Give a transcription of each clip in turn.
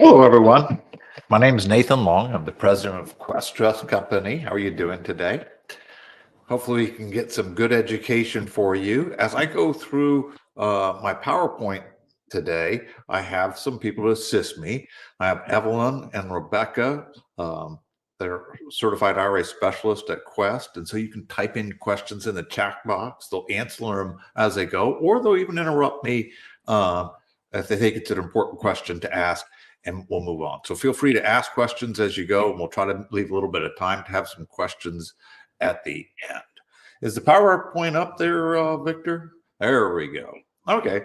Hello, everyone. My name is Nathan Long. I'm the president of Quest Trust Company. How are you doing today? Hopefully, we can get some good education for you. As I go through my PowerPoint today, I have some people to assist me. I have Evelyn and Rebecca. They're certified IRA specialists at Quest. And so you can type in questions in the chat box. They'll answer them as they go, or they'll even interrupt me if they think it's an important question to ask, and we'll move on. So feel free to ask questions as you go, and we'll try to leave a little bit of time to have some questions at the end. Is the PowerPoint up there, Victor? There we go. Okay.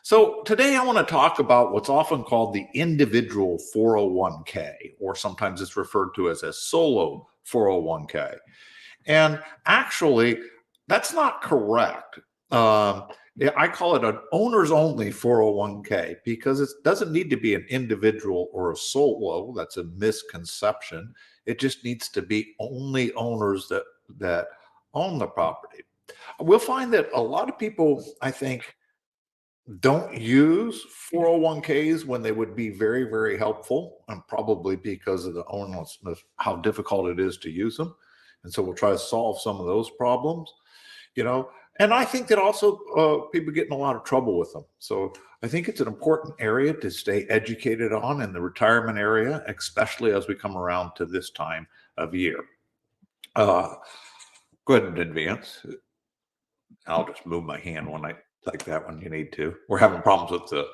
So today I want to talk about what's often called the individual 401k, or sometimes it's referred to as a solo 401k. And actually, that's not correct. I call it an owner's only 401k because it doesn't need to be an individual or a solo. That's a misconception. It just needs to be only owners that own the property. We'll find that a lot of people, I think, don't use 401ks when they would be very, very helpful, and probably because of the onerous, how difficult it is to use them. And so we'll try to solve some of those problems, and I think that also people get in a lot of trouble with them. So I think it's an important area to stay educated on in the retirement area, especially as we come around to this time of year. Go ahead and advance. I'll just move my hand when I like that when you need to. We're having problems with the,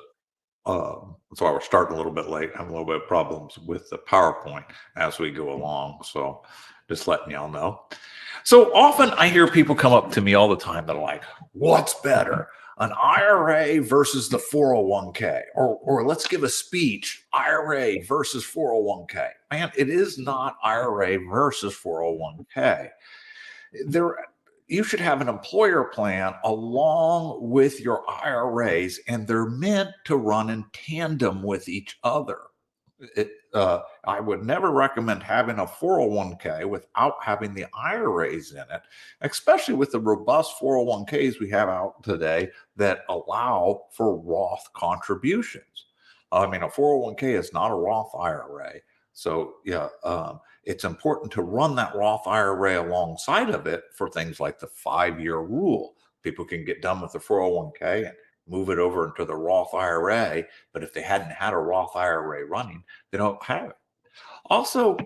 that's why we're starting a little bit late. Having a little bit of problems with the PowerPoint as we go along. So just letting y'all know. So often I hear people come up to me all the time that are like, what's better, an IRA versus the 401k? Or let's give a speech, IRA versus 401k. Man, it is not IRA versus 401k. You should have an employer plan along with your IRAs, and they're meant to run in tandem with each other. I would never recommend having a 401k without having the IRAs in it, especially with the robust 401ks we have out today that allow for Roth contributions. I mean, a 401k is not a Roth IRA. So, it's important to run that Roth IRA alongside of it for things like the 5-year rule. People can get done with the 401k and move it over into the Roth IRA. But if they hadn't had a Roth IRA running, they don't have it. Also,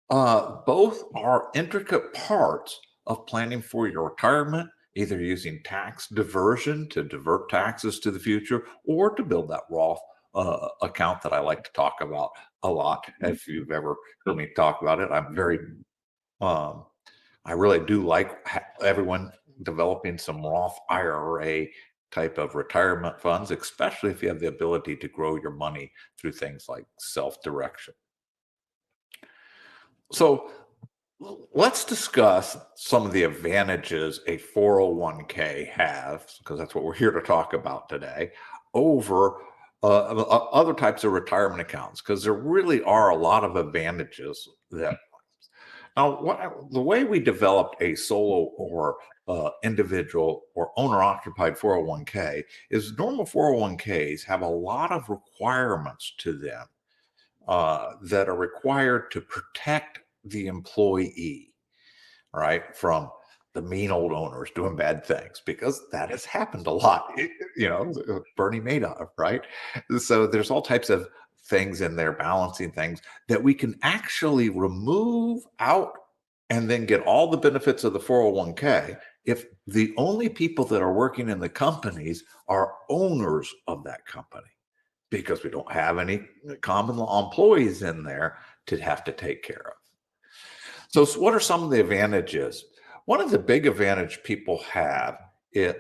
both are intricate parts of planning for your retirement, either using tax diversion to divert taxes to the future, or to build that Roth account that I like to talk about a lot. If you've ever heard me talk about it, I really do like everyone developing some Roth IRA type of retirement funds, especially if you have the ability to grow your money through things like self-direction. So let's discuss some of the advantages a 401k has, because that's what we're here to talk about today, over other types of retirement accounts, because there really are a lot of advantages that. Now, the way we developed a solo or individual or owner-occupied 401k is normal 401ks have a lot of requirements to them that are required to protect the employee, right, from the mean old owners doing bad things, because that has happened a lot, Bernie Madoff, right? So there's all types of things in there, balancing things that we can actually remove out and then get all the benefits of the 401k if the only people that are working in the companies are owners of that company, because we don't have any common law employees in there to have to take care of. So what are some of the advantages? One of the big advantage people have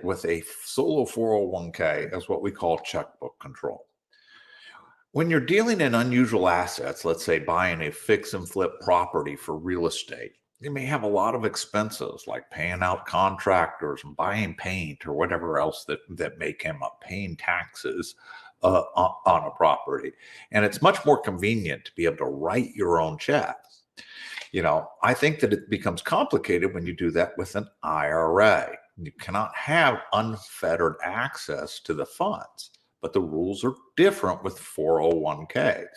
with a solo 401k is what we call checkbook control. When you're dealing in unusual assets, let's say buying a fix and flip property for real estate, you may have a lot of expenses like paying out contractors and buying paint or whatever else that may come up, paying taxes on a property. And it's much more convenient to be able to write your own checks. I think that it becomes complicated when you do that with an IRA. You cannot have unfettered access to the funds, but the rules are different with 401ks.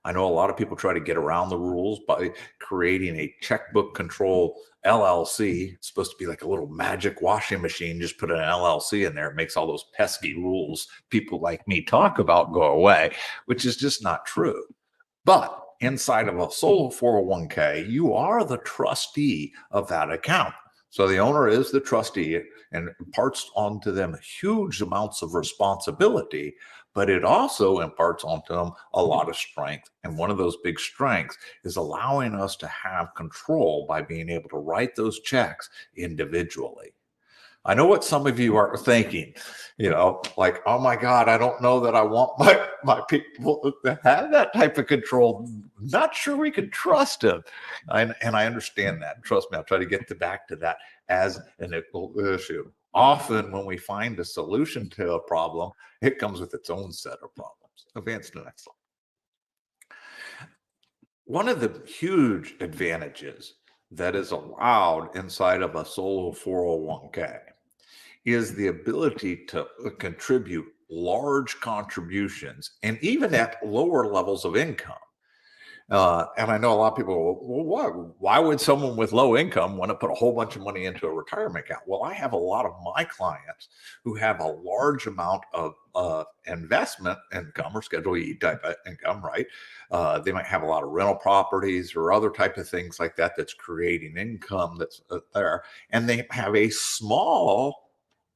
I know a lot of people try to get around the rules by creating a checkbook control LLC. It's supposed to be like a little magic washing machine. Just put an LLC in there. It makes all those pesky rules people like me talk about go away, which is just not true. But inside of a solo 401k, you are the trustee of that account. So the owner is the trustee and imparts onto them huge amounts of responsibility, but it also imparts onto them a lot of strength. And one of those big strengths is allowing us to have control by being able to write those checks individually. I know what some of you are thinking, like, oh my God, I don't know that I want my people to have that type of control. Not sure we can trust them. And I understand that. Trust me, I'll try to get back to that as an issue. Often when we find a solution to a problem, it comes with its own set of problems. Advance to the next slide. One of the huge advantages that is allowed inside of a solo 401k is the ability to contribute large contributions and even at lower levels of income. And I know a lot of people go, well, why would someone with low income want to put a whole bunch of money into a retirement account? Well, I have a lot of my clients who have a large amount of investment income or Schedule E type of income, right? They might have a lot of rental properties or other type of things like that that's creating income that's there. And they have a small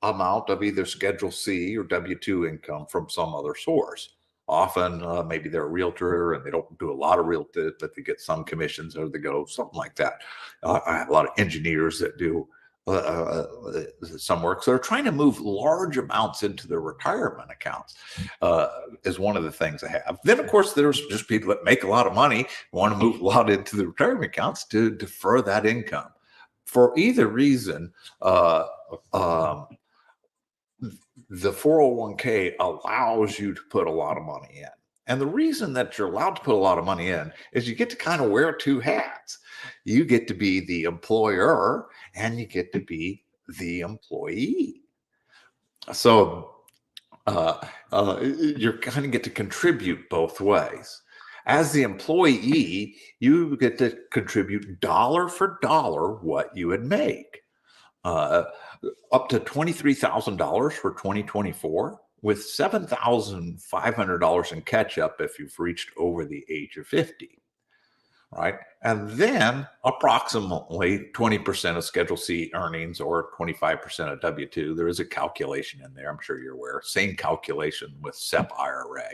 amount of either Schedule C or W-2 income from some other source. Often, maybe they're a realtor and they don't do a lot of real estate, but they get some commissions or they go something like that. I have a lot of engineers that do some work. So they're trying to move large amounts into their retirement accounts is one of the things I have. Then, of course, there's just people that make a lot of money, want to move a lot into the retirement accounts to defer that income. For either reason, the 401k allows you to put a lot of money in. And the reason that you're allowed to put a lot of money in is you get to kind of wear two hats. You get to be the employer and you get to be the employee. So you kind of get to contribute both ways. As the employee, you get to contribute dollar for dollar what you would make. Up to $23,000 for 2024 with $7,500 in catch up if you've reached over the age of 50, right? And then approximately 20% of Schedule C earnings or 25% of W-2. There is a calculation in there. I'm sure you're aware. Same calculation with SEP IRA,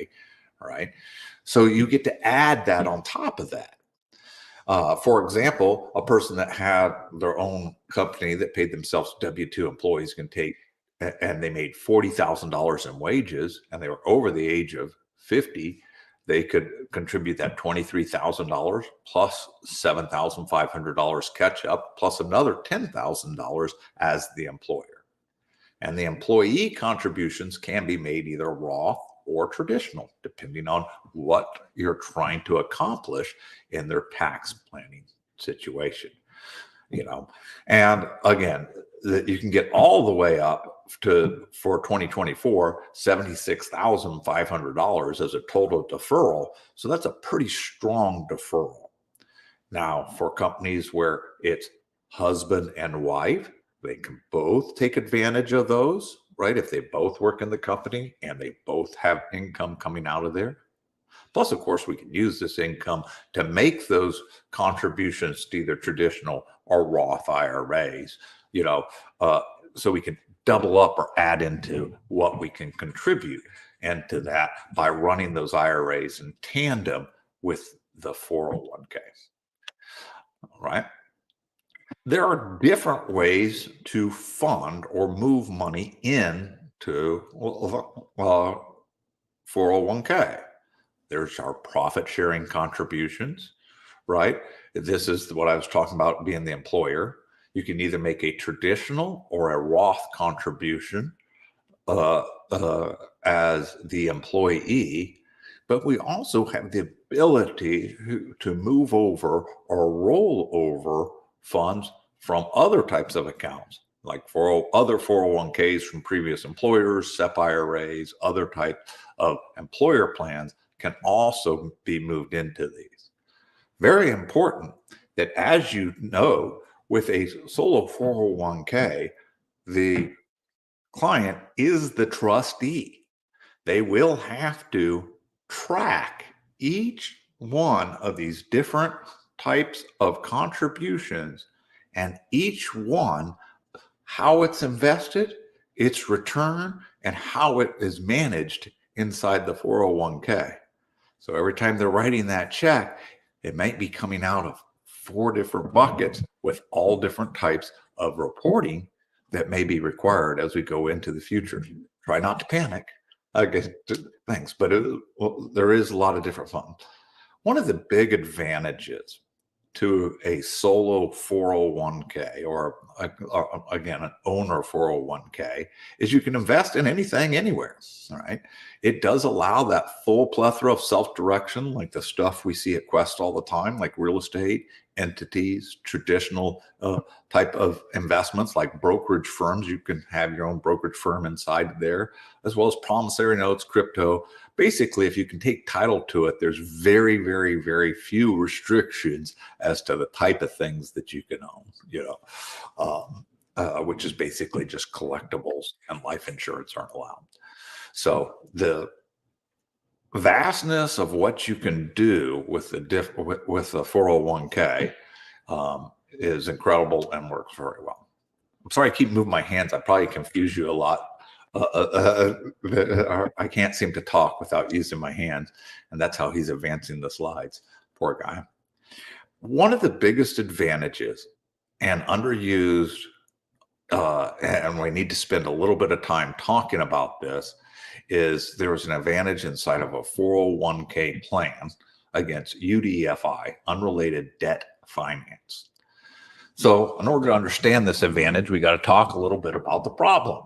right? So you get to add that on top of that. For example, a person that had their own company that paid themselves W-2 employees can take, and they made $40,000 in wages and they were over the age of 50, they could contribute that $23,000 plus $7,500 catch up plus another $10,000 as the employer. And the employee contributions can be made either Roth or traditional, depending on what you're trying to accomplish in their tax planning situation. And again, you can get all the way up to, for 2024, $76,500 as a total deferral. So that's a pretty strong deferral. Now, for companies where it's husband and wife, they can both take advantage of those, right? If they both work in the company and they both have income coming out of there. Plus, of course, we can use this income to make those contributions to either traditional or Roth IRAs, so we can double up or add into what we can contribute into that by running those IRAs in tandem with the 401k. All right. There are different ways to fund or move money into 401k. There's our profit sharing contributions, right? This is what I was talking about being the employer. You can either make a traditional or a Roth contribution as the employee, but we also have the ability to move over or roll over funds from other types of accounts, like for other 401ks from previous employers, SEP IRAs, other types of employer plans can also be moved into these. Very important that, as you know, with a solo 401k, the client is the trustee. They will have to track each one of these different types of contributions and each one, how it's invested, its return, and how it is managed inside the 401k. So every time they're writing that check, it might be coming out of 4 different buckets with all different types of reporting that may be required as we go into the future. Try not to panic. I guess thanks, but there is a lot of different fun. One of the big advantages to a solo 401k or again, an owner 401k is you can invest in anything anywhere. All right. It does allow that full plethora of self-direction, like the stuff we see at Quest all the time, like real estate, entities, traditional type of investments like brokerage firms. You can have your own brokerage firm inside there, as well as promissory notes, crypto. Basically, if you can take title to it, there's very, very, very few restrictions as to the type of things that you can own, which is basically just collectibles, and life insurance aren't allowed. So the vastness of what you can do with the 401k is incredible and works very well. I'm sorry I keep moving my hands. I probably confuse you a lot. I can't seem to talk without using my hands, and that's how he's advancing the slides. Poor guy. One of the biggest advantages and underused, and we need to spend a little bit of time talking about this, is there's an advantage inside of a 401k plan against UDFI, unrelated debt finance. So in order to understand this advantage, we got to talk a little bit about the problem,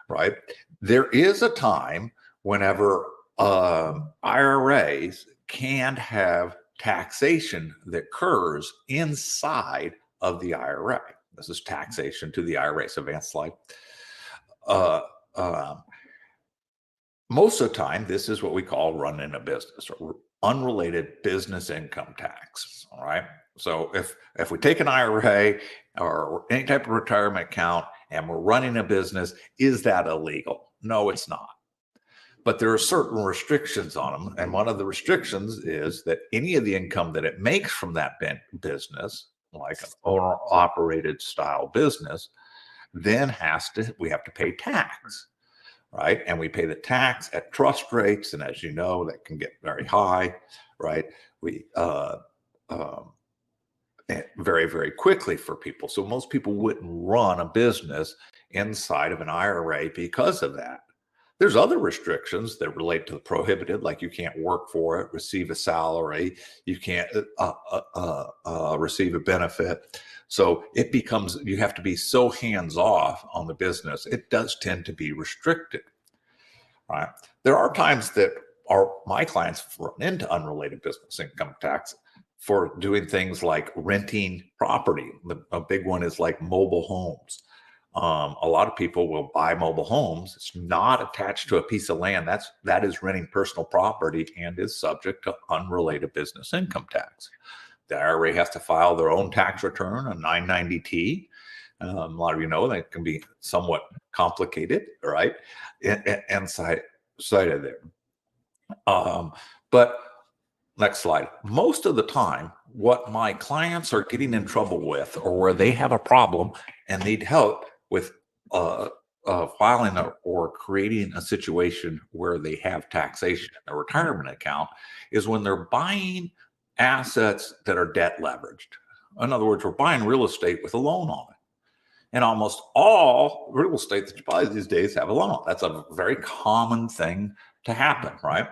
right? There is a time whenever IRAs can have taxation that occurs inside of the IRA. This is taxation to the IRA. So advanced slide. Most of the time, this is what we call running a business or unrelated business income tax. All right. So if we take an IRA or any type of retirement account and we're running a business, is that illegal? No, it's not. But there are certain restrictions on them. And one of the restrictions is that any of the income that it makes from that business, like an owner operated style business, then we have to pay tax. Right. And we pay the tax at trust rates. And as you know, that can get very high. Right. Very, very quickly for people. So most people wouldn't run a business inside of an IRA because of that. There's other restrictions that relate to the prohibited, like you can't work for it, receive a salary, you can't receive a benefit. So it becomes, you have to be so hands off on the business. It does tend to be restricted, right? There are times that my clients run into unrelated business income tax for doing things like renting property. A big one is like mobile homes. A lot of people will buy mobile homes. It's not attached to a piece of land. That is renting personal property and is subject to unrelated business income tax. The IRA has to file their own tax return, a 990T. A lot of you know that can be somewhat complicated, right? Inside of there. But next slide. Most of the time, what my clients are getting in trouble with, or where they have a problem and need help with filing or creating a situation where they have taxation in their retirement account, is when they're buying assets that are debt leveraged. In other words, we're buying real estate with a loan on it. And almost all real estate that you buy these days have a loan. That's a very common thing to happen, right?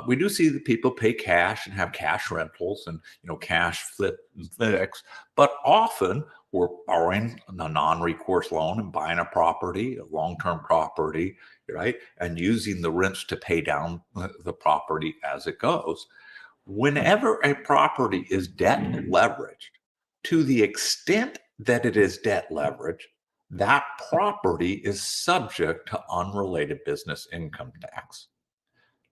We do see that people pay cash and have cash rentals and cash flip and fix, but often we're borrowing a non-recourse loan and buying a property, a long-term property, right, and using the rents to pay down the property as it goes. Whenever a property is debt leveraged, to the extent that it is debt leveraged, that property is subject to unrelated business income tax.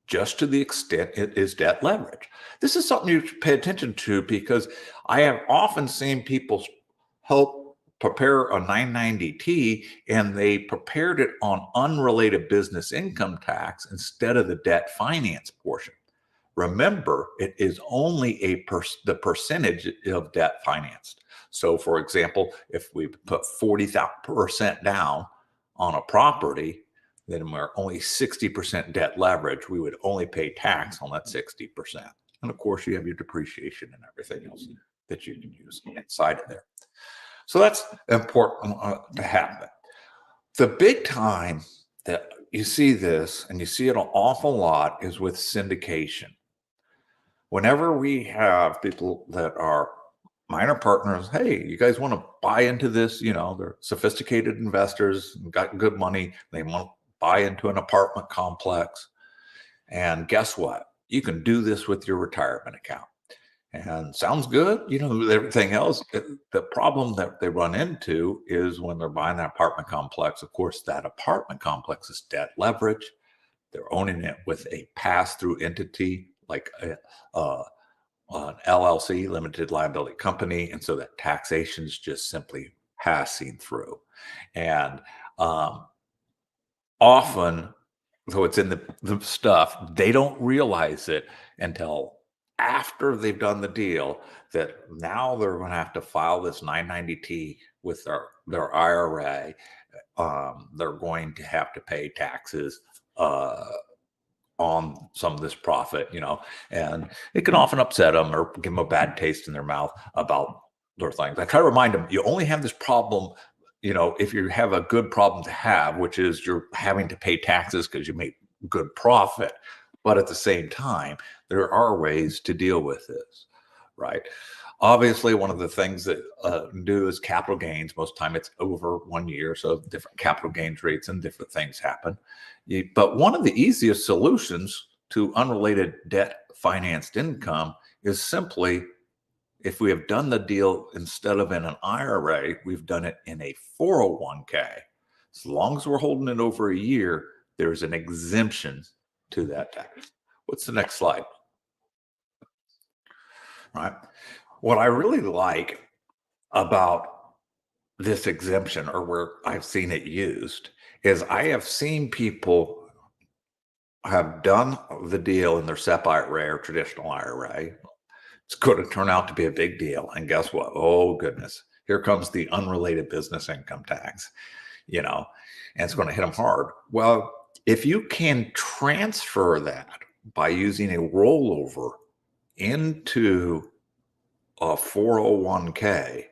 just to the extent it is debt leverage. This is something you should pay attention to because I have often seen people help prepare a 990T and they prepared it on unrelated business income tax instead of the debt finance portion. Remember, it is only the percentage of debt financed. So, for example, if we put 40% down on a property, then we're only 60% debt leverage. We would only pay tax on that 60%. And of course, you have your depreciation and everything else that you can use inside of there. So that's important to have. The big time that you see this, and you see it an awful lot, is with syndication. Whenever we have people that are minor partners, hey, you guys want to buy into this? They're sophisticated investors, got good money. They want to buy into an apartment complex. And guess what? You can do this with your retirement account. And sounds good, everything else. The problem that they run into is when they're buying that apartment complex, of course, that apartment complex is debt leverage. They're owning it with a pass-through entity like an LLC, limited liability company. And so that taxation is just simply passing through. And often, though it's in the stuff, they don't realize it until after they've done the deal that now they're going to have to file this 990T with their IRA. They're going to have to pay taxes on some of this profit, and it can often upset them or give them a bad taste in their mouth about their things. I try to remind them, you only have this problem, if you have a good problem to have, which is you're having to pay taxes because you make good profit. But at the same time, there are ways to deal with this, right? Obviously, one of the things that do is capital gains. Most of the time it's over 1 year, so different capital gains rates and different things happen. But one of the easiest solutions to unrelated debt financed income is simply, if we have done the deal instead of in an IRA, we've done it in a 401k. As long as we're holding it over a year, there's an exemption to that tax. What's the next slide? Right. What I really like about this exemption, or where I've seen it used, is I have seen people have done the deal in their SEP IRA or traditional IRA. It's going to turn out to be a big deal. And guess what? Oh, goodness. Here comes the unrelated business income tax, and it's going to hit them hard. Well, if you can transfer that by using a rollover into a 401k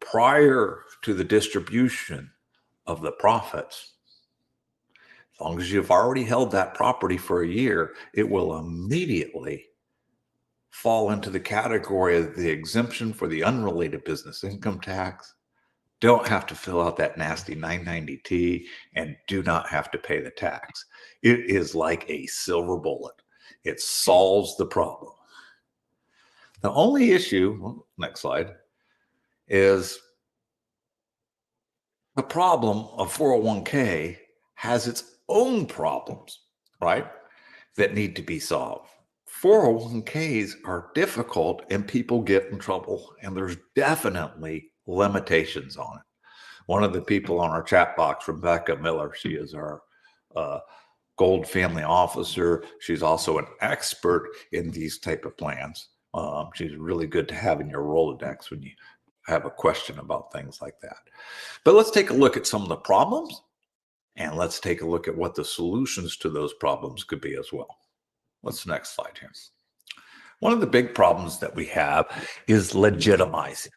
prior to the distribution of the profits, as long as you've already held that property for a year, it will immediately fall into the category of the exemption for the unrelated business income tax. Don't have to fill out that nasty 990T and do not have to pay the tax. It is like a silver bullet. It solves the problem. The only issue, next slide, is the problem of 401k has its own problems, right, that need to be solved. 401ks are difficult and people get in trouble, and there's definitely limitations on it. One of the people on our chat box, Rebecca Miller, she is our Gold Family Officer. She's also an expert in these type of plans. She's really good to have in your Rolodex when you have a question about things like that. But let's take a look at some of the problems, and let's take a look at what the solutions to those problems could be as well. What's the next slide here? One of the big problems that we have is legitimizing.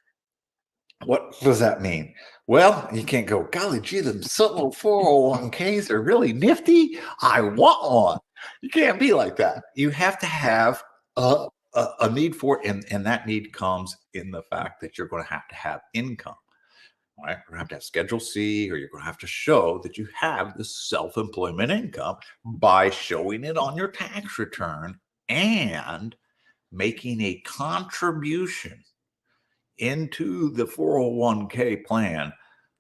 What does that mean? Well, you can't go, golly gee, them little 401ks are really nifty. I want one. You can't be like that. You have to have a need for it, and that need comes in the fact that you're going to have income. Right? You're going to have Schedule C, or you're going to have to show that you have this self-employment income by showing it on your tax return and making a contribution into the 401k plan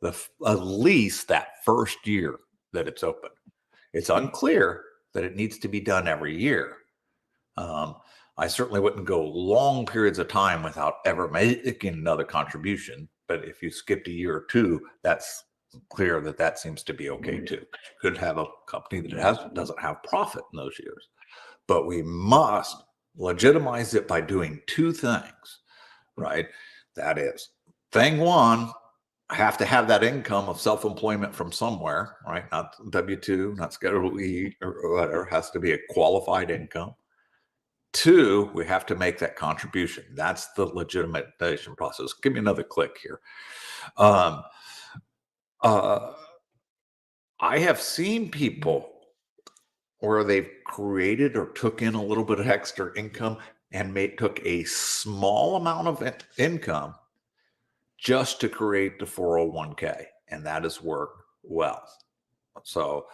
at least that first year that it's open. It's unclear that it needs to be done every year. I certainly wouldn't go long periods of time without ever making another contribution. But if you skipped a year or two, that's clear that that seems to be okay too. You could have a company that doesn't have profit in those years. But we must legitimize it by doing two things, right? That is, thing one, I have to have that income of self-employment from somewhere, right? Not W-2, not Schedule E or whatever. It has to be a qualified income. Two, we have to make that contribution. That's the legitimization process. Give me another click here. Um, I have seen people where they've created or took in a little bit of extra income and took a small amount of income just to create the 401k, and that has worked well. So,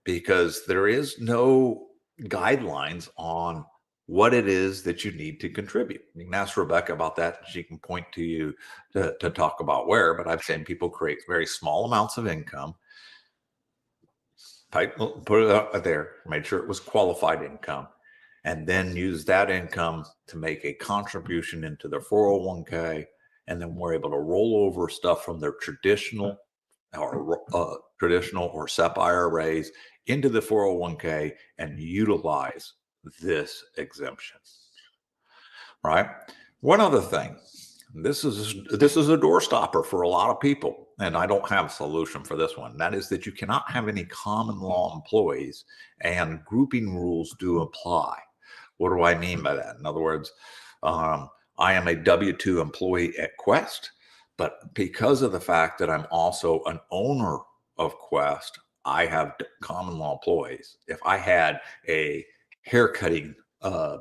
because there is no guidelines on what it is that you need to contribute. You can ask Rebecca about that. She can point to you to talk about where, but I've seen people create very small amounts of income, put it out there, made sure it was qualified income, and then use that income to make a contribution into their 401k. And then we're able to roll over stuff from their traditional or SEP IRAs into the 401k and utilize this exemption. Right? One other thing, this is a door stopper for a lot of people, and I don't have a solution for this one. That is that you cannot have any common law employees, and grouping rules do apply. What do I mean by that? In other words, I am a W-2 employee at Quest, but because of the fact that I'm also an owner of Quest, I have common law employees. If I had a haircutting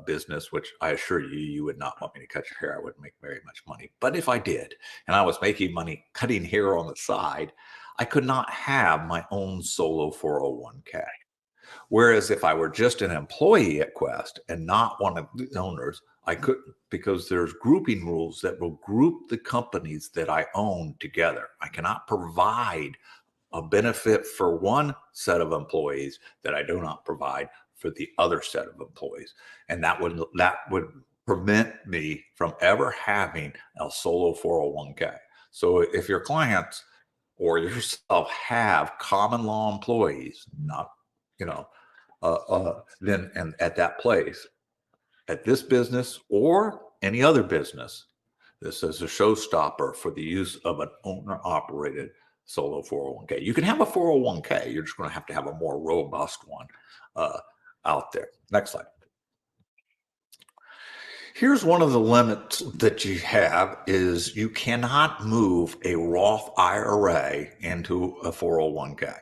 business, which I assure you, you would not want me to cut your hair, I wouldn't make very much money. But if I did, and I was making money cutting hair on the side, I could not have my own solo 401k. Whereas if I were just an employee at Quest and not one of the owners, I couldn't, because there's grouping rules that will group the companies that I own together. I cannot provide a benefit for one set of employees that I do not provide for the other set of employees. And that would prevent me from ever having a solo 401k. So if your clients or yourself have common law employees, not, then and at that place, at this business or any other business, this is a showstopper for the use of an owner-operated solo 401k. You can have a 401k. You're just going to have a more robust one out there. Next slide. Here's one of the limits that you have is you cannot move a Roth IRA into a 401k.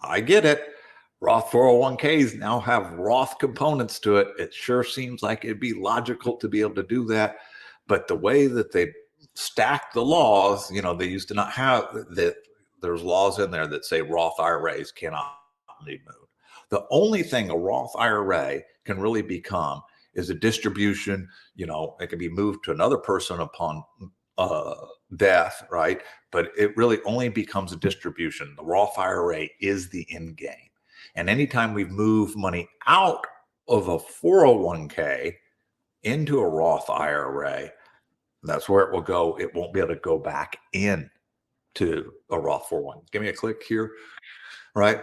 I get it. Roth 401ks now have Roth components to it. It sure seems like it'd be logical to be able to do that. But the way that they stack the laws, they used to not have that. There's laws in there that say Roth IRAs cannot be moved. The only thing a Roth IRA can really become is a distribution. It can be moved to another person upon death, right? But it really only becomes a distribution. The Roth IRA is the end game. And anytime we move money out of a 401k into a Roth IRA, that's where it will go. It won't be able to go back in to a Roth 401. Give me a click here, right?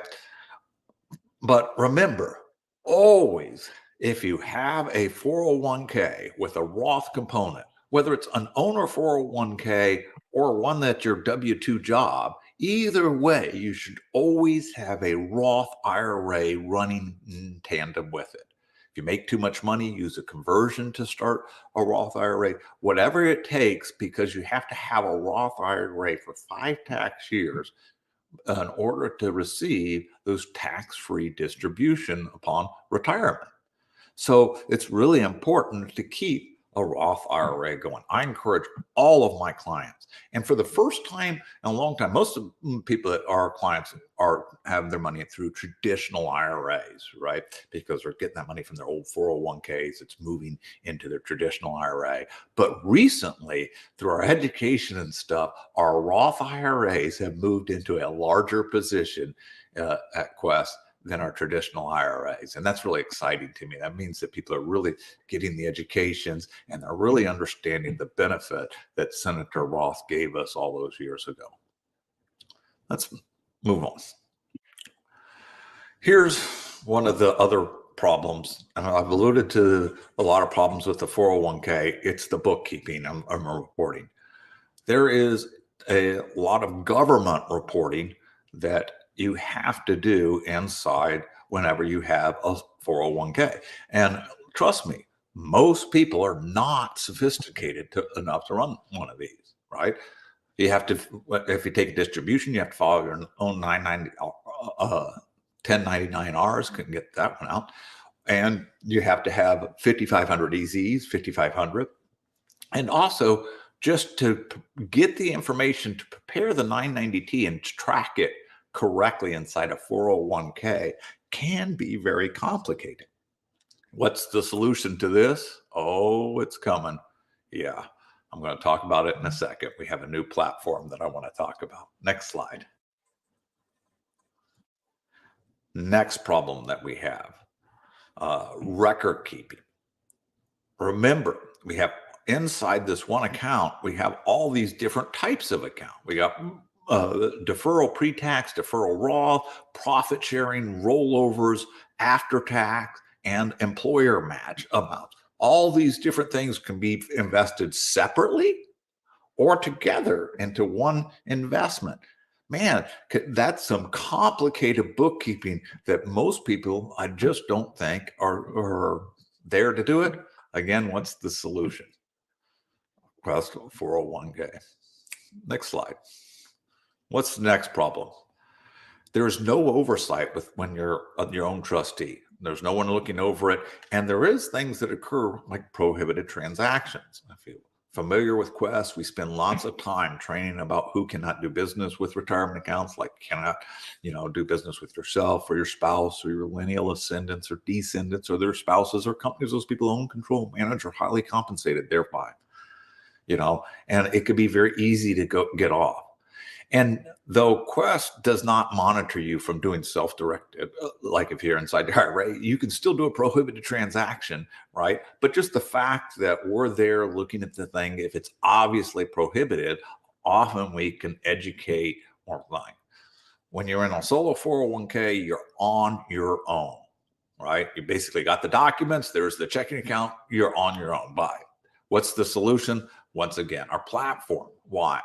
But remember, always, if you have a 401k with a Roth component, whether it's an owner 401k or one that's your W-2 job, either way, you should always have a Roth IRA running in tandem with it. If you make too much money, use a conversion to start a Roth IRA, whatever it takes, because you have to have a Roth IRA for 5 tax years in order to receive those tax-free distribution upon retirement. So it's really important to keep a Roth IRA going. I encourage all of my clients. And for the first time in a long time, most of the people that are clients have their money through traditional IRAs, right? Because they're getting that money from their old 401ks. It's moving into their traditional IRA. But recently, through our education and stuff, our Roth IRAs have moved into a larger position at Quest than our traditional IRAs. And that's really exciting to me. That means that people are really getting the educations and they're really understanding the benefit that Senator Roth gave us all those years ago. Let's move on. Here's one of the other problems, and I've alluded to a lot of problems with the 401k. It's the bookkeeping I'm reporting. There is a lot of government reporting that you have to do inside whenever you have a 401k. And trust me, most people are not sophisticated enough to run one of these, right? You have to, if you take a distribution, you have to follow your own 1099Rs, couldn't get that one out. And you have to have 5,500 EZs, 5,500. And also, just to get the information to prepare the 990T and track it correctly inside a 401k can be very complicated. What's the solution to this? Oh, it's coming. Yeah, I'm going to talk about it in a second. We have a new platform that I want to talk about. Next slide. Next problem that we have, record keeping. Remember, we have inside this one account, we have all these different types of account. We got deferral pre-tax, deferral Roth, profit sharing, rollovers, after tax, and employer match amounts. All these different things can be invested separately or together into one investment. Man, that's some complicated bookkeeping that most people, I just don't think are there to do it. Again, what's the solution? Quest 401k. Next slide. What's the next problem? There's no oversight when you're your own trustee. There's no one looking over it. And there is things that occur like prohibited transactions. I feel familiar with Quest. We spend lots of time training about who cannot do business with retirement accounts, like cannot, do business with yourself or your spouse or your lineal ascendants or descendants or their spouses or companies those people own, control, manage, or highly compensated thereby. And it could be very easy to get off. And though Quest does not monitor you from doing self-directed, like if you're inside the IRA, you can still do a prohibited transaction, right? But just the fact that we're there looking at the thing, if it's obviously prohibited, often we can educate more blind. When you're in a solo 401k, you're on your own, right? You basically got the documents, there's the checking account, you're on your own. Bye. What's the solution? Once again, our platform. Why?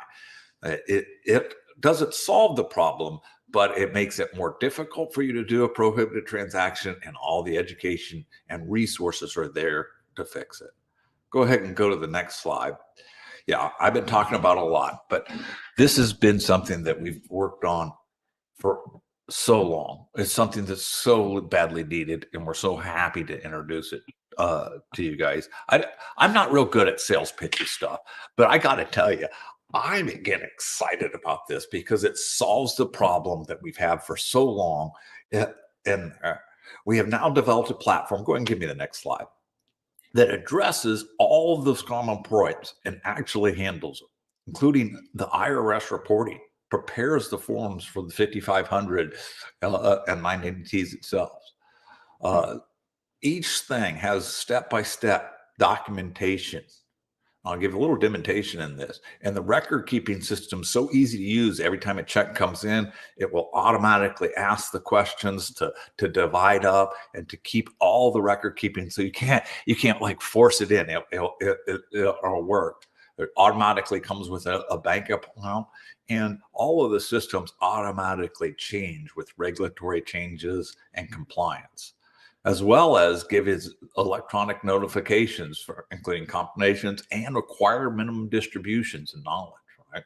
It doesn't solve the problem, but it makes it more difficult for you to do a prohibited transaction, and all the education and resources are there to fix it. Go ahead and go to the next slide. Yeah, I've been talking about a lot, but this has been something that we've worked on for so long. It's something that's so badly needed, and we're so happy to introduce it to you guys. I'm not real good at sales pitchy stuff, but I got to tell you, I'm getting excited about this because it solves the problem that we've had for so long. And we have now developed a platform. Go ahead and give me the next slide, that addresses all of those common points and actually handles them, including the IRS reporting, prepares the forms for the 5,500 and 980Ts itself. Each thing has step-by-step documentation. I'll give a little demonstration in this. And the record keeping system is so easy to use. Every time a check comes in, it will automatically ask the questions to divide up and to keep all the record keeping. So you can't like force it in. It'll work. It automatically comes with a bank account, and all of the systems automatically change with regulatory changes and compliance, as well as give his electronic notifications for including combinations and require minimum distributions and knowledge, right?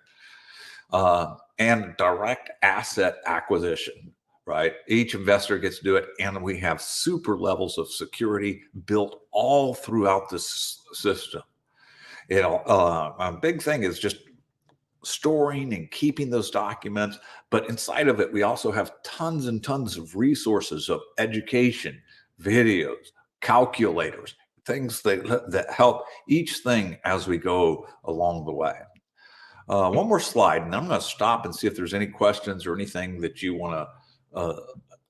And direct asset acquisition, right? Each investor gets to do it, and we have super levels of security built all throughout this system. A big thing is just storing and keeping those documents, but inside of it, we also have tons and tons of resources of education, videos, calculators, things that help each thing as we go along the way. One more slide, and I'm going to stop and see if there's any questions or anything that you want to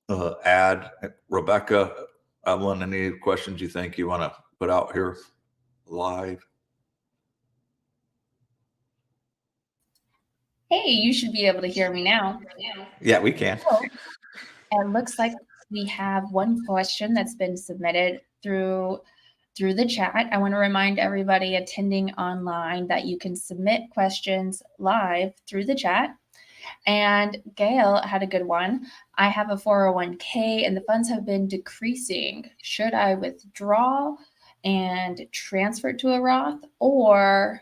add? Rebecca, Evelyn, any questions you think you want to put out here live? Hey, you should be able to hear me now. Yeah, we can. So, it looks like we have one question that's been submitted through the chat. I want to remind everybody attending online that you can submit questions live through the chat. And Gail had a good one. I have a 401k and the funds have been decreasing. Should I withdraw and transfer it to a Roth, or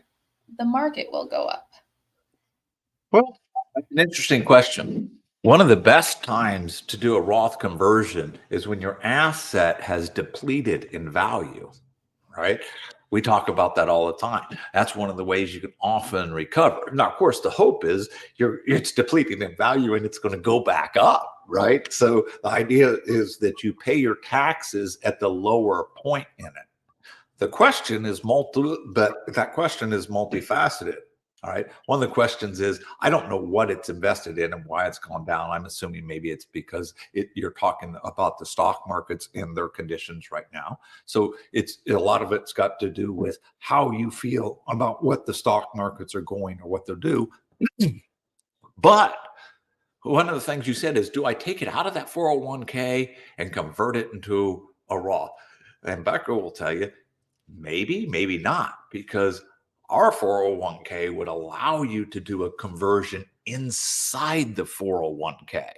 the market will go up? Well, that's an interesting question. One of the best times to do a Roth conversion is when your asset has depleted in value, right? We talk about that all the time. That's one of the ways you can often recover. Now, of course, the hope is it's depleting in value and it's going to go back up, right? So the idea is that you pay your taxes at the lower point in it. The question is that question is multifaceted. All right. One of the questions is, I don't know what it's invested in and why it's gone down. I'm assuming maybe it's because you're talking about the stock markets and their conditions right now. So it's a lot of it's got to do with how you feel about what the stock markets are going or what they'll do. But one of the things you said is, do I take it out of that 401k and convert it into a Roth? And Becca will tell you, maybe, maybe not, because our 401k would allow you to do a conversion inside the 401k.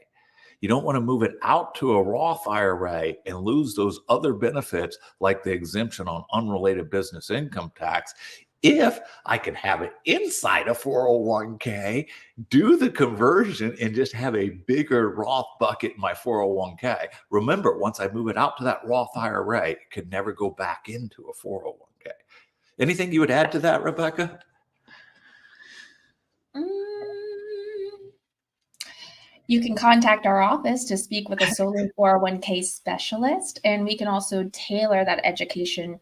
You don't want to move it out to a Roth IRA and lose those other benefits like the exemption on unrelated business income tax. If I can have it inside a 401k, do the conversion and just have a bigger Roth bucket in my 401k. Remember, once I move it out to that Roth IRA, it could never go back into a 401k. Anything you would add to that, Rebecca? You can contact our office to speak with a solo 401k specialist, and we can also tailor that education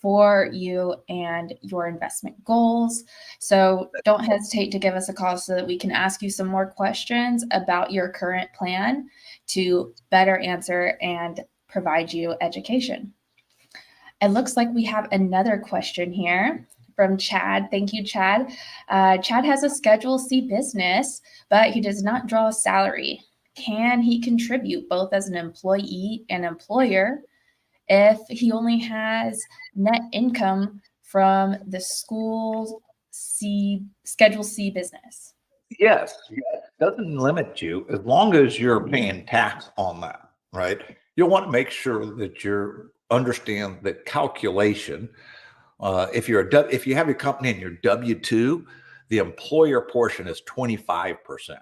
for you and your investment goals. So don't hesitate to give us a call so that we can ask you some more questions about your current plan to better answer and provide you education. It looks like we have another question here from Chad. Thank you, Chad. Chad has a Schedule C business, but he does not draw a salary. Can he contribute both as an employee and employer if he only has net income from the Schedule C business? Yes, it doesn't limit you as long as you're paying tax on that, right? You'll want to make sure that you understand the calculation. If you have your company and you're W-2, the employer portion is 25%.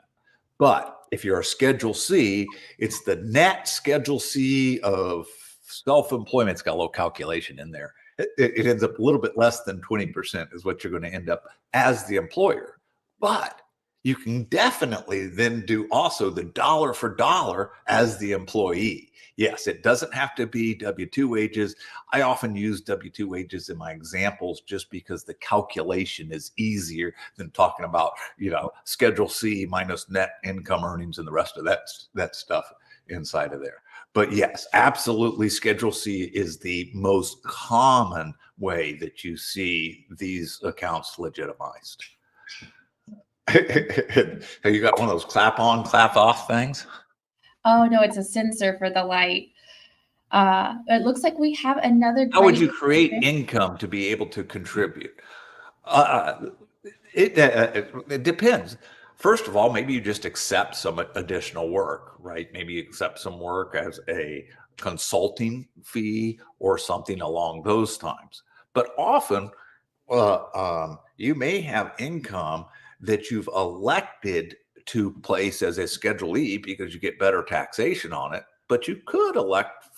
But if you're a Schedule C, it's the net Schedule C of self-employment. It's got a little calculation in there. It ends up a little bit less than 20% is what you're going to end up as the employer. But you can definitely then do also the dollar for dollar as the employee. Yes, it doesn't have to be W-2 wages. I often use W-2 wages in my examples just because the calculation is easier than talking about, Schedule C minus net income earnings and the rest of that stuff inside of there. But yes, absolutely, Schedule C is the most common way that you see these accounts legitimized. Have you got one of those clap on, clap off things? Oh, no, it's a sensor for the light. It looks like we have another. How would you create income to be able to contribute? It depends. First of all, maybe you just accept some additional work, right? Maybe you accept some work as a consulting fee or something along those times. But often, you may have income that you've elected to place as a Schedule E because you get better taxation on it. But you could elect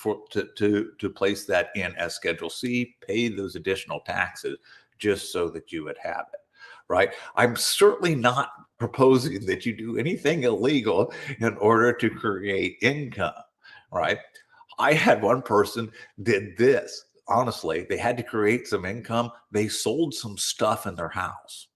to place that in as Schedule C, pay those additional taxes just so that you would have it, right? I'm certainly not proposing that you do anything illegal in order to create income, right? I had one person did this. Honestly, they had to create some income. They sold some stuff in their house.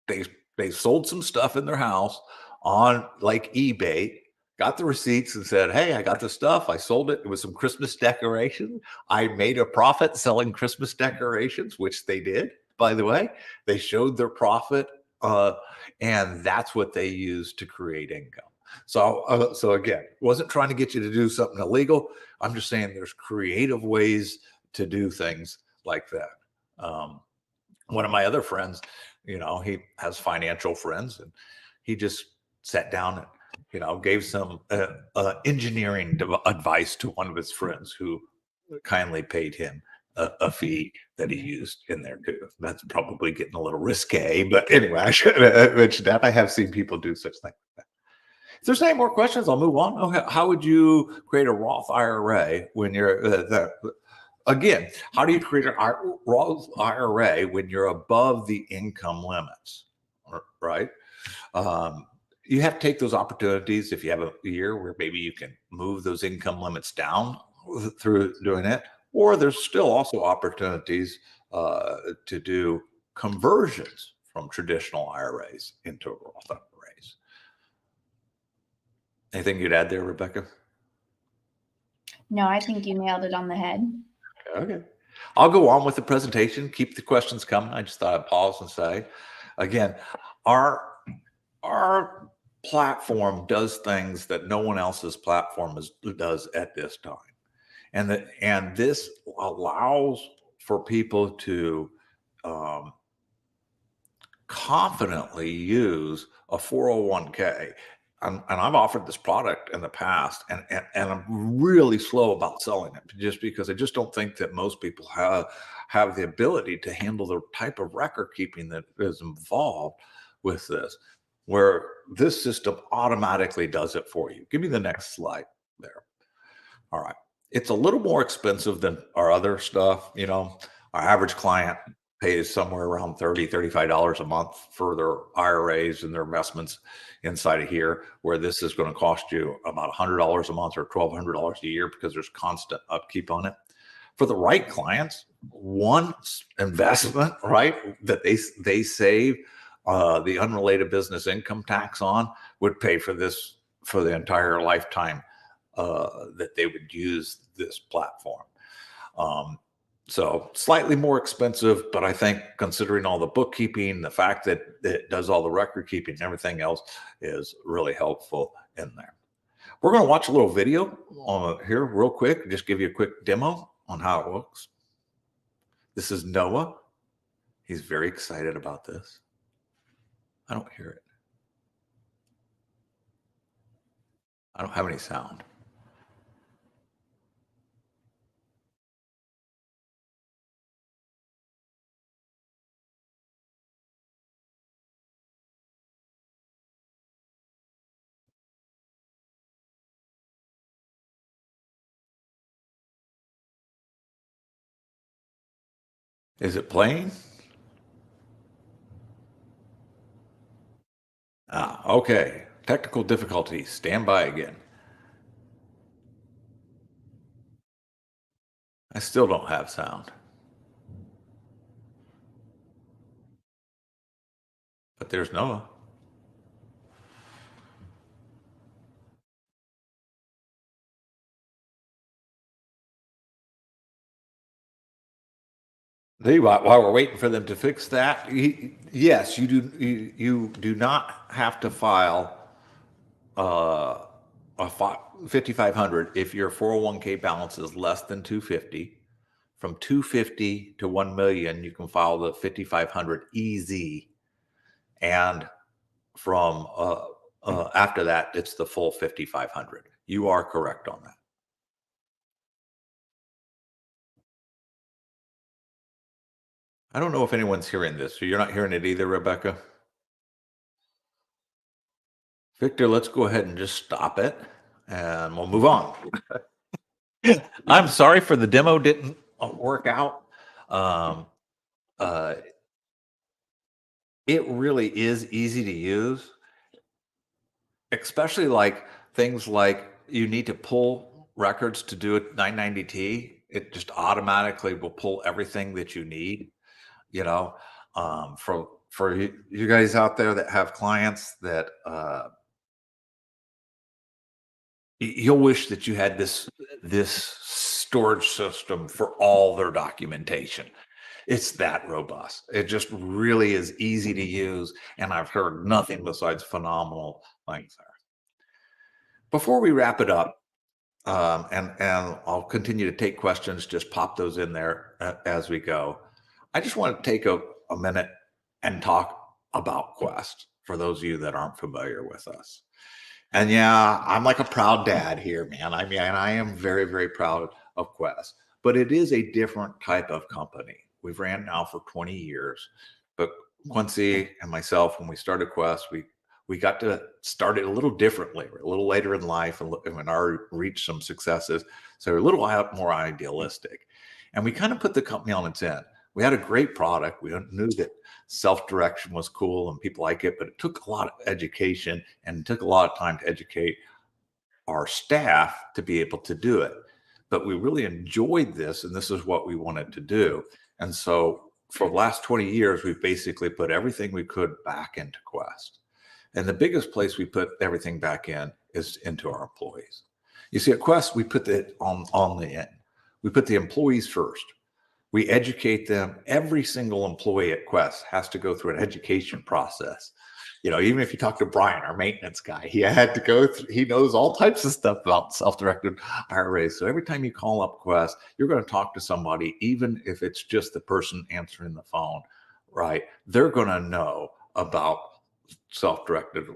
They sold some stuff in their house on like eBay, got the receipts and said, hey, I got the stuff. I sold it. It was some Christmas decorations. I made a profit selling Christmas decorations, which they did, by the way. They showed their profit, and that's what they used to create income. So again, wasn't trying to get you to do something illegal. I'm just saying there's creative ways to do things like that. One of my other friends, he has financial friends, and he just sat down and, gave some engineering advice to one of his friends who kindly paid him a fee that he used in there too. That's probably getting a little risque, but anyway, I should mention that. I have seen people do such things. If there's any more questions, I'll move on. Okay, how would you create a Roth IRA when you're again? How do you create a Roth IRA when you're above the income limits? Right. You have to take those opportunities if you have a year where maybe you can move those income limits down through doing it, or there's still also opportunities to do conversions from traditional IRAs into Roth IRAs. Anything you'd add there, Rebecca? No, I think you nailed it on the head. Okay. I'll go on with the presentation. Keep the questions coming. I just thought I'd pause and say, again, our platform does things that no one else's platform does at this time. And this allows for people to confidently use a 401k. And I've offered this product in the past, and I'm really slow about selling it just because I just don't think that most people have the ability to handle the type of record keeping that is involved with this, where this system automatically does it for you. Give me the next slide there. All right. It's a little more expensive than our other stuff. Our average client pays somewhere around $30, $35 a month for their IRAs and their investments inside of here, where this is going to cost you about $100 a month or $1,200 a year because there's constant upkeep on it. For the right clients, one investment, right, that they save the unrelated business income tax on would pay for this for the entire lifetime that they would use this platform. So slightly more expensive, but I think considering all the bookkeeping, the fact that it does all the record keeping and everything else is really helpful in there. We're going to watch a little video here real quick, just give you a quick demo on how it works. This is Noah. He's very excited about this. I don't hear it. I don't have any sound. Is it playing? Okay. Technical difficulties. Stand by again. I still don't have sound. But there's Noah. While we're waiting for them to fix that, yes, you do. You do not have to file a 5,500 if your 401k balance is less than 250. From 250 to 1 million, you can file the 5,500 easy, and from after that, it's the full 5,500. You are correct on that. I don't know if anyone's hearing this. So you're not hearing it either, Rebecca? Victor, let's go ahead and just stop it and we'll move on. I'm sorry for the demo didn't work out. Uh, it really is easy to use, especially like things like you need to pull records to do a 990T. It just automatically will pull everything that you need, for you guys out there that have clients that You'll wish that you had this storage system for all their documentation. It's that robust. It just really is easy to use, and I've heard nothing besides phenomenal things there. Before we wrap it up, and I'll continue to take questions, just pop those in there as we go. I just want to take a minute and talk about Quest for those of you that aren't familiar with us. And yeah, I'm like a proud dad here, man. I mean, I am very, very proud of Quest, but it is a different type of company. We've ran now for 20 years, but Quincy and myself, when we started Quest, we got to start it a little differently. We're a little later in life and already reached some successes. So we're a little more idealistic. And we kind of put the company on its end. We had a great product. We knew that self-direction was cool and people like it, but it took a lot of education and it took a lot of time to educate our staff to be able to do it. But we really enjoyed this, and this is what we wanted to do. And so for the last 20 years, we've basically put everything we could back into Quest. And the biggest place we put everything back in is into our employees. You see, at Quest, we put it on the end. We put the employees first. We educate them. Every single employee at Quest has to go through an education process. You know, even if you talk to Brian, our maintenance guy, he had to go through, he knows all types of stuff about self-directed IRAs. So every time you call up Quest, you're going to talk to somebody, even if it's just the person answering the phone, right? They're going to know about self-directed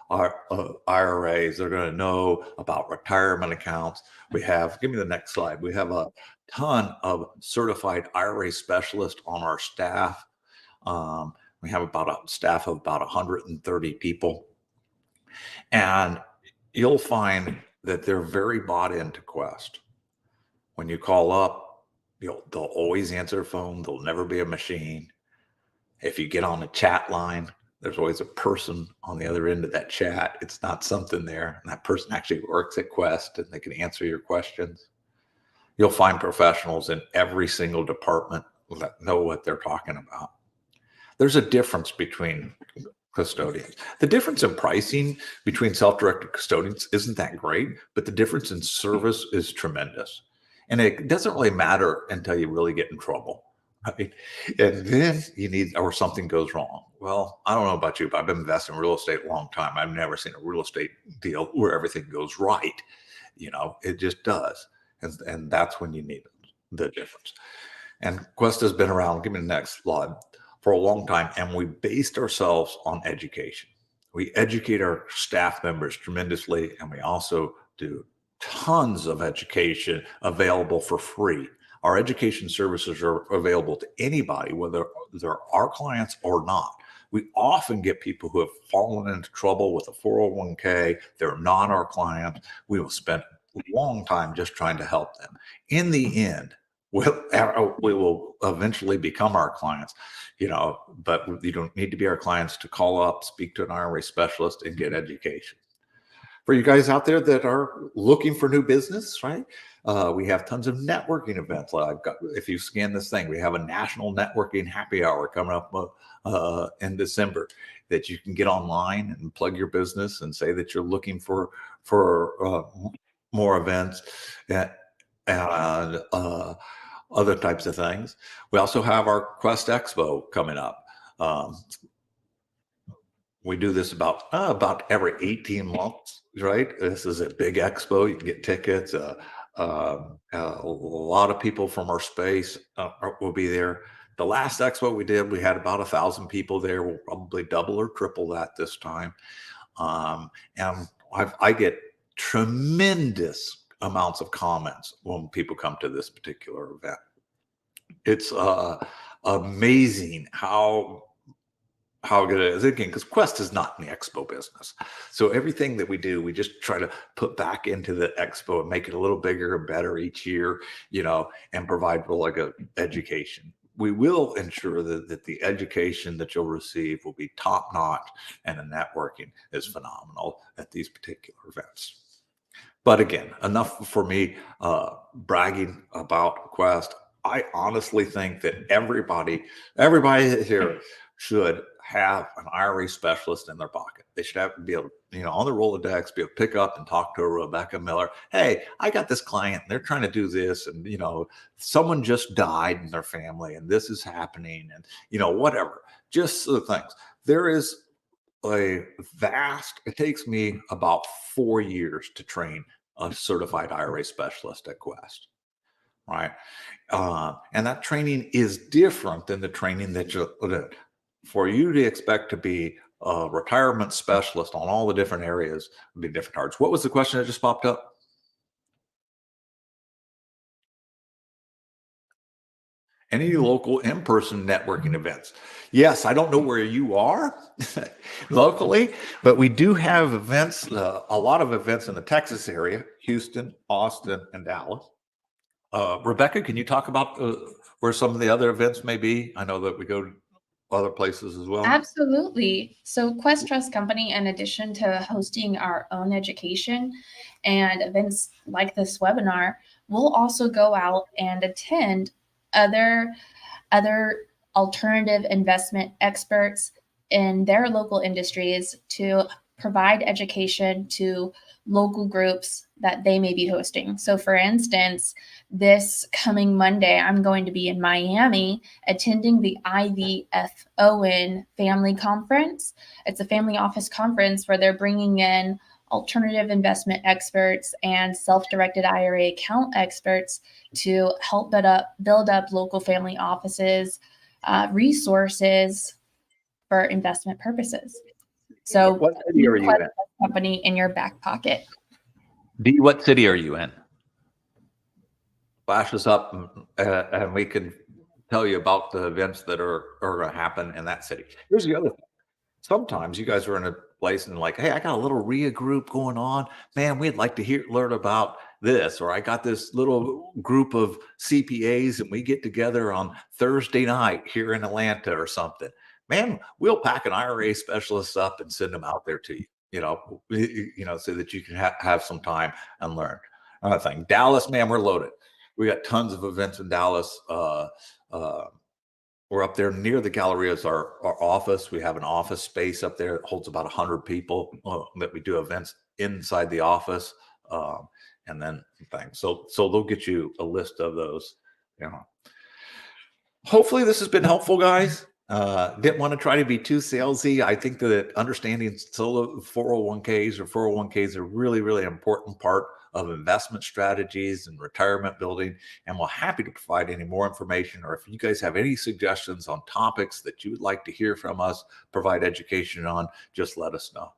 IRAs. They're going to know about retirement accounts. We have, give me the next slide. We have a ton of certified IRA specialists on our staff. We have about a staff of about 130 people. And you'll find that they're very bought into Quest. When you call up, they'll always answer the phone. There'll never be a machine. If you get on a chat line, there's always a person on the other end of that chat. It's not something there. And that person actually works at Quest and they can answer your questions. You'll find professionals in every single department that know what they're talking about. There's a difference between custodians. The difference in pricing between self-directed custodians isn't that great, but the difference in service is tremendous. And it doesn't really matter until you really get in trouble. Right? And then you need, or something goes wrong. Well, I don't know about you, but I've been investing in real estate a long time. I've never seen a real estate deal where everything goes right. You know, it just does. And that's when you need the difference. And Quest has been around, give me the next slide, for a long time. And we based ourselves on education. We educate our staff members tremendously. And we also do tons of education available for free. Our education services are available to anybody, whether they're our clients or not. We often get people who have fallen into trouble with a 401k. They're not our clients. We will spend a long time just trying to help them. In the end, we will eventually become our clients, you know, but you don't need to be our clients to call up, speak to an IRA specialist, and get education. For you guys out there that are looking for new business, right? We have tons of networking events. I've got, if you scan this thing, we have a national networking happy hour coming up in December that you can get online and plug your business and say that you're looking for more events and other types of things. We also have our Quest Expo coming up. We do this about every 18 months, right? This is a big expo. You can get tickets. A lot of people from our space will be there. The last expo we did, we had about 1,000 people there. We'll probably double or triple that this time. And I get tremendous amounts of comments when people come to this particular event. It's amazing how good it is. Again, because Quest is not in the expo business. So everything that we do, we just try to put back into the expo and make it a little bigger and better each year, you know, and provide like a education. We will ensure that the education that you'll receive will be top notch, and the networking is phenomenal at these particular events. But again, enough for me bragging about Quest. I honestly think that everybody here should have an IRA specialist in their pocket. They should have to be able, on the Rolodex, be able to pick up and talk to a Rebecca Miller. Hey, I got this client. They're trying to do this, and someone just died in their family, and this is happening, and whatever. Just the things. There is it takes me about 4 years to train a certified IRA specialist at Quest, right? And that training is different than the training that for you to expect to be a retirement specialist on all the different areas would be different cards. What was the question that just popped up? Any local in-person networking events? Yes, I don't know where you are locally, but we do have events, a lot of events in the Texas area, Houston, Austin, and Dallas. Rebecca, can you talk about where some of the other events may be? I know that we go to other places as well. Absolutely. So Quest Trust Company, in addition to hosting our own education and events like this webinar, will also go out and attend other alternative investment experts in their local industries to provide education to local groups that they may be hosting. So for instance, this coming Monday, I'm going to be in Miami attending the IVFON Family Conference. It's a family office conference where they're bringing in alternative investment experts and self-directed IRA account experts to help build up local family offices, resources for investment purposes. So what city are you in? Company in your back pocket. D, what city are you in? Flash us up and we can tell you about the events that are going to happen in that city. Here's the other thing. Sometimes you guys are in a place and like, hey, I got a little RIA group going on. Man, we'd like to learn about this. Or I got this little group of CPAs and we get together on Thursday night here in Atlanta or something. Man, we'll pack an IRA specialist up and send them out there to you, so that you can have some time and learn. Another thing, Dallas, man, we're loaded. We got tons of events in Dallas. We're up there near the Galleria, our office. We have an office space up there that holds about 100 people that we do events inside the office, and then things. So they'll get you a list of those. Hopefully this has been helpful, guys. Didn't want to try to be too salesy. I think that understanding solo 401ks or 401ks are really, really important part of investment strategies and retirement building. And we're happy to provide any more information, or if you guys have any suggestions on topics that you would like to hear from us, provide education on, just let us know.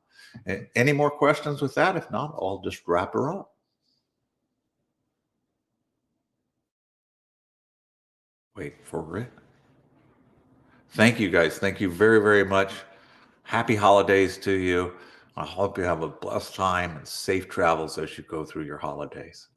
Any more questions with that? If not, I'll just wrap her up. Wait for it. Thank you, guys. Thank you very, very much. Happy holidays to you. I hope you have a blessed time and safe travels as you go through your holidays.